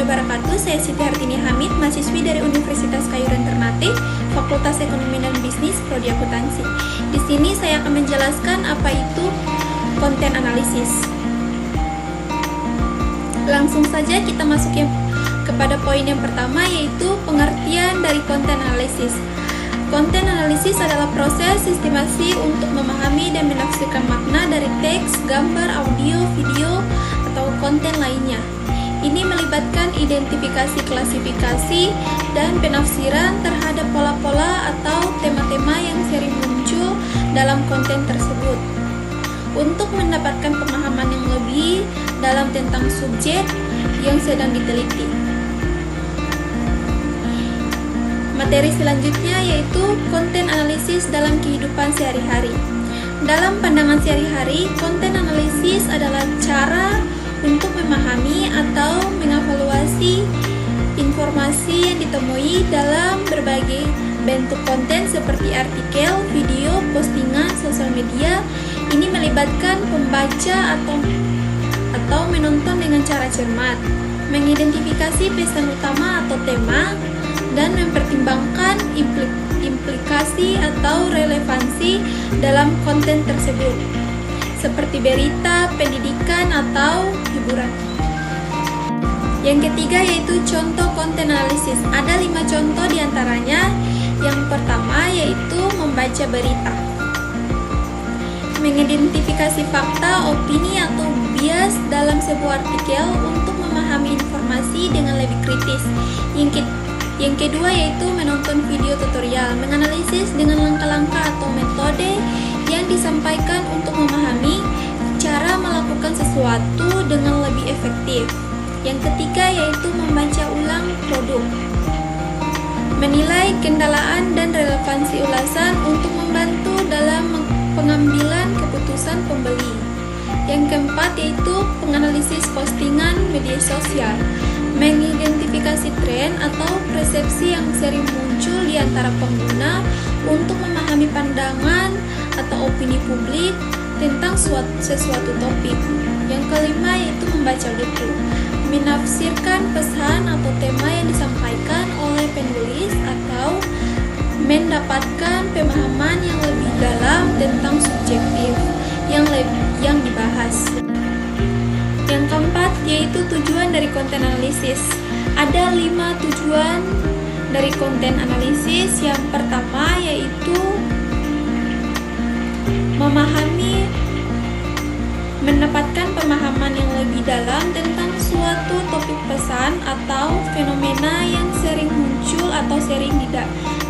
wabarakatuh. Saya Siti Hartini Hamid, mahasiswi dari Universitas Kayuran Ternate, Fakultas Ekonomi dan Bisnis, Prodi Akuntansi. Di sini saya akan menjelaskan apa itu konten analisis. Langsung saja kita masuk kepada poin yang pertama, yaitu pengertian dari konten analisis. Konten analisis adalah proses sistemasi untuk memahami dan menafsirkan makna dari teks, gambar, audio, video, atau konten lainnya. Ini melibatkan identifikasi, klasifikasi, dan penafsiran terhadap pola-pola atau tema-tema yang sering muncul dalam konten tersebut. Untuk mendapatkan pemahaman yang lebih dalam tentang subjek yang sedang diteliti. Materi selanjutnya yaitu konten analisis dalam kehidupan sehari-hari. Dalam pandangan sehari-hari, konten analisis adalah cara untuk memahami atau mengevaluasi informasi yang ditemui dalam berbagai bentuk konten seperti artikel, video, postingan, sosial media. Ini melibatkan pembaca atau menonton dengan cara cermat, mengidentifikasi pesan utama atau tema, dan mempertimbangkan implikasi atau relevansi dalam konten tersebut, seperti berita, pendidikan, atau hiburan. Yang ketiga yaitu contoh konten analisis. Ada 5 contoh diantaranya. Yang pertama yaitu membaca berita, mengidentifikasi fakta, opini, atau bias dalam sebuah artikel untuk memahami informasi dengan lebih kritis. Yang kedua yaitu menonton video tutorial, menganalisis dengan langkah-langkah atau metode yang disampaikan untuk memahami cara melakukan sesuatu dengan lebih efektif. Yang ketiga yaitu membaca ulang produk, menilai kendalaan dan relevansi ulasan untuk membantu dalam pengambilan keputusan pembeli. Yang keempat yaitu penganalisis postingan media sosial, mengidentifikasi tren atau persepsi yang sering muncul di antara pengguna untuk memahami pandangan atau opini publik tentang sesuatu topik. Yang kelima yaitu membaca buku, menafsirkan pesan atau tema yang disampaikan oleh penulis atau mendapatkan pemahaman yang lebih dalam tentang subjektif yang dibahas. Yang keempat yaitu tujuan dari konten analisis. Ada 5 tujuan dari konten analisis. Yang pertama yaitu mendapatkan pemahaman yang lebih dalam tentang suatu topik pesan atau fenomena yang sering muncul atau sering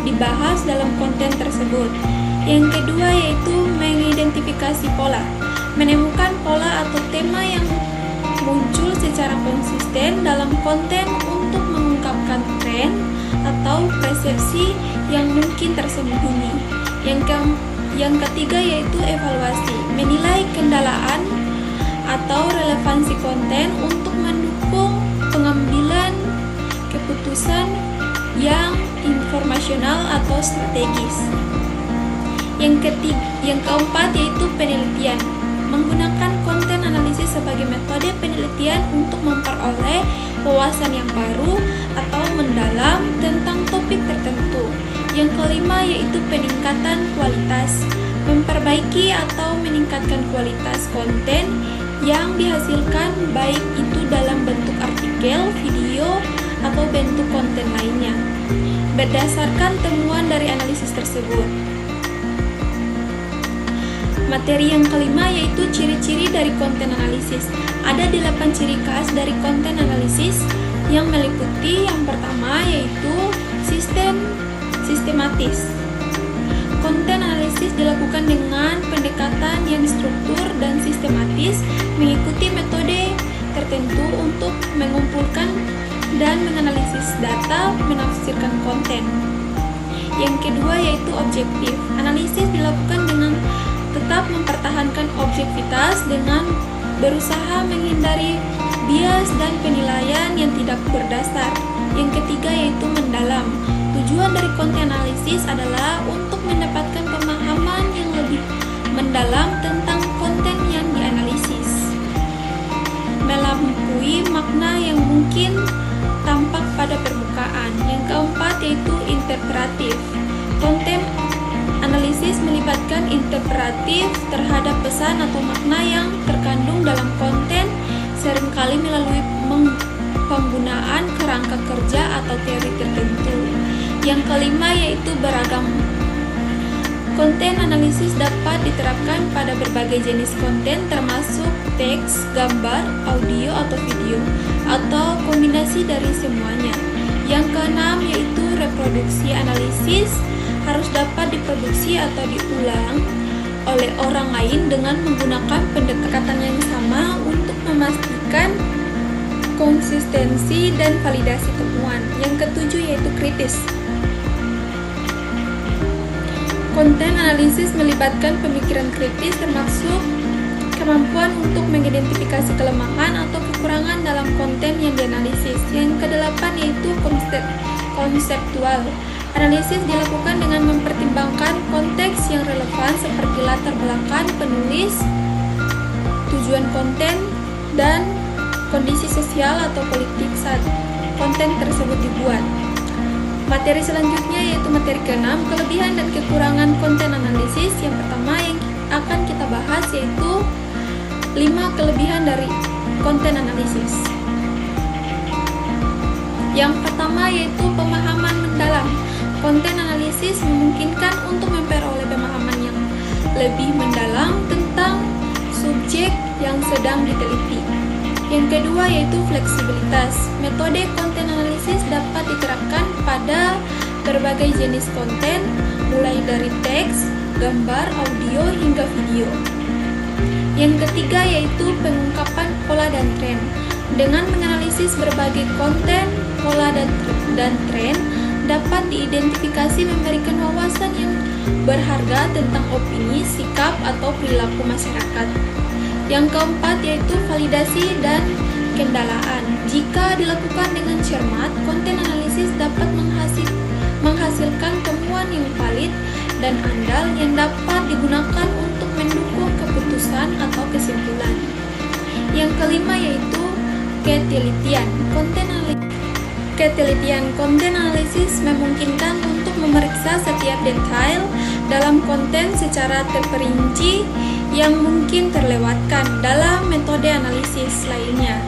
dibahas dalam konten tersebut. Yang kedua yaitu mengidentifikasi pola, menemukan pola atau tema yang muncul secara konsisten dalam konten untuk mengungkapkan tren atau persepsi yang mungkin tersembunyi. Yang ketiga yaitu evaluasi, menilai kendalaan atau relevansi konten untuk mendukung pengambilan keputusan yang informasional atau strategis. Yang keempat yaitu penelitian, menggunakan konten analisis sebagai metode penelitian untuk memperoleh wawasan yang baru atau mendalam tentang topik tertentu. Yang kelima yaitu peningkatan kualitas, memperbaiki atau meningkatkan kualitas konten yang dihasilkan, baik itu dalam bentuk artikel, video, atau bentuk konten lainnya, berdasarkan temuan dari analisis tersebut. Materi yang kelima yaitu ciri-ciri dari konten analisis. Ada 8 ciri khas dari konten analisis yang meliputi yang pertama yaitu sistematis. Konten analisis dilakukan dengan pendekatan yang struktur dan sistematis, mengikuti metode tertentu untuk mengumpulkan dan menganalisis data, menafsirkan konten. Yang kedua yaitu objektif. Analisis dilakukan dengan tetap mempertahankan objektivitas dengan berusaha menghindari bias dan penilaian yang tidak berdasar. Yang ketiga yaitu mendalam. Tujuan dari konten analisis adalah untuk mendapatkan pemahaman yang lebih mendalam tentang konten yang dianalisis, melampaui makna yang mungkin melibatkan interpretatif terhadap pesan atau makna yang terkandung dalam konten, seringkali melalui penggunaan kerangka kerja atau teori tertentu. Yang kelima yaitu beragam. Konten analisis dapat diterapkan pada berbagai jenis konten termasuk teks, gambar, audio atau video, atau kombinasi dari semuanya. Yang keenam yaitu reproduksi. Analisis harus dapat diproduksi atau diulang oleh orang lain dengan menggunakan pendekatan yang sama untuk memastikan konsistensi dan validasi temuan. Yang ketujuh yaitu kritis. Konten analisis melibatkan pemikiran kritis termasuk kemampuan untuk mengidentifikasi kelemahan atau kekurangan dalam konten yang dianalisis. Yang kedelapan yaitu konseptual. Analisis dilakukan dengan mempertimbangkan konteks yang relevan seperti latar belakang penulis, tujuan konten, dan kondisi sosial atau politik saat konten tersebut dibuat. Materi selanjutnya yaitu materi ke-6, kelebihan dan kekurangan konten analisis. Yang pertama yang akan kita bahas yaitu 5 kelebihan dari konten analisis. Yang pertama yaitu pemahaman mendalam. Konten analisis memungkinkan untuk memperoleh pemahaman yang lebih mendalam tentang subjek yang sedang diteliti. Yang kedua yaitu fleksibilitas. Metode konten analisis dapat diterapkan pada berbagai jenis konten, mulai dari teks, gambar, audio, hingga video. Yang ketiga yaitu pengungkapan pola dan tren. Dengan menganalisis berbagai konten, pola dan tren dapat diidentifikasi memberikan wawasan yang berharga tentang opini, sikap, atau perilaku masyarakat. Yang keempat yaitu validasi dan kendalaan. Jika dilakukan dengan cermat, konten analisis dapat menghasilkan temuan yang valid dan andal yang dapat digunakan untuk mendukung keputusan atau kesimpulan. Yang kelima yaitu ketelitian. Konten analisis memungkinkan untuk memeriksa setiap detail dalam konten secara terperinci yang mungkin terlewatkan dalam metode analisis lainnya.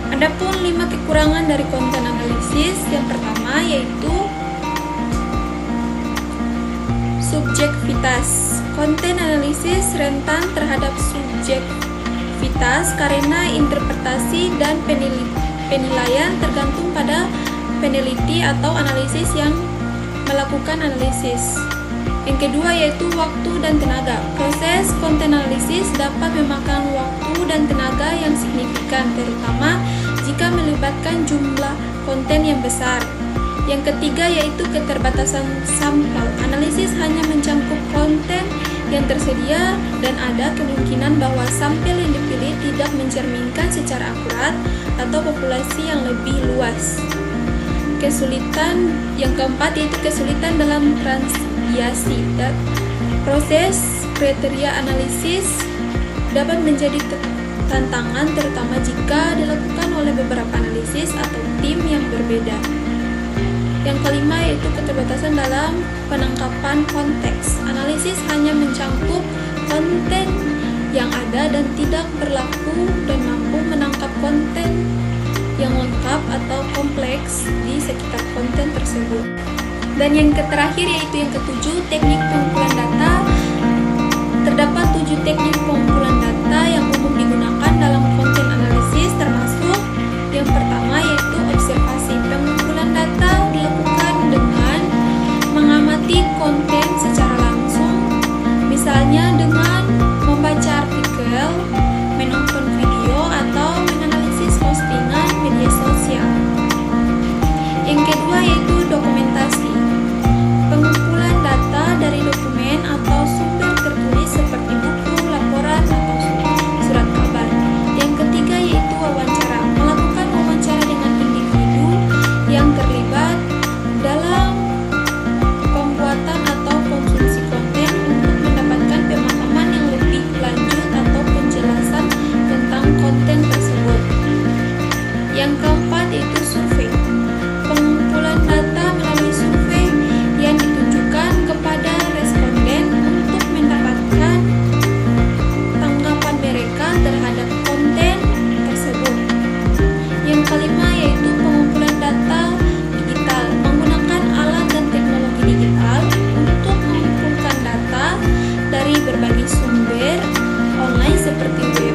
Adapun 5 kekurangan dari konten analisis, yang pertama yaitu subjektivitas. Konten analisis rentan terhadap subjektivitas karena interpretasi dan penilaian tergantung pada peneliti atau analisis yang melakukan analisis. Yang kedua yaitu waktu dan tenaga. Proses konten analisis dapat memakan waktu dan tenaga yang signifikan, terutama jika melibatkan jumlah konten yang besar. Yang ketiga yaitu keterbatasan sampel. Analisis hanya mencangkup konten yang tersedia dan ada kemungkinan bahwa sampel yang dipilih tidak mencerminkan secara akurat atau populasi yang lebih luas. Kesulitan yang keempat yaitu kesulitan dalam translasi. Proses kriteria analisis dapat menjadi tantangan terutama jika dilakukan oleh beberapa analisis atau tim yang berbeda. Yang kelima yaitu keterbatasan dalam penangkapan konteks. Analisis hanya mencangkup konten yang ada dan tidak berlaku dan mampu menangkap konten yang lengkap atau kompleks di sekitar konten tersebut. Dan yang terakhir yaitu yang ketujuh, teknik pengumpulan data. Terdapat 7 teknik pengumpulan data yang umum digunakan dalam konten analisis, termasuk yang pertama yaitu observasi. Pengumpulan data dilakukan dengan mengamati konten secara langsung, misalnya dengan membaca artikel, menonton video, atau menganalisis postingan media sosial. Yang kedua yaitu dokumentasi. Pengumpulan data dari dokumentasi berbagai sumber online seperti web,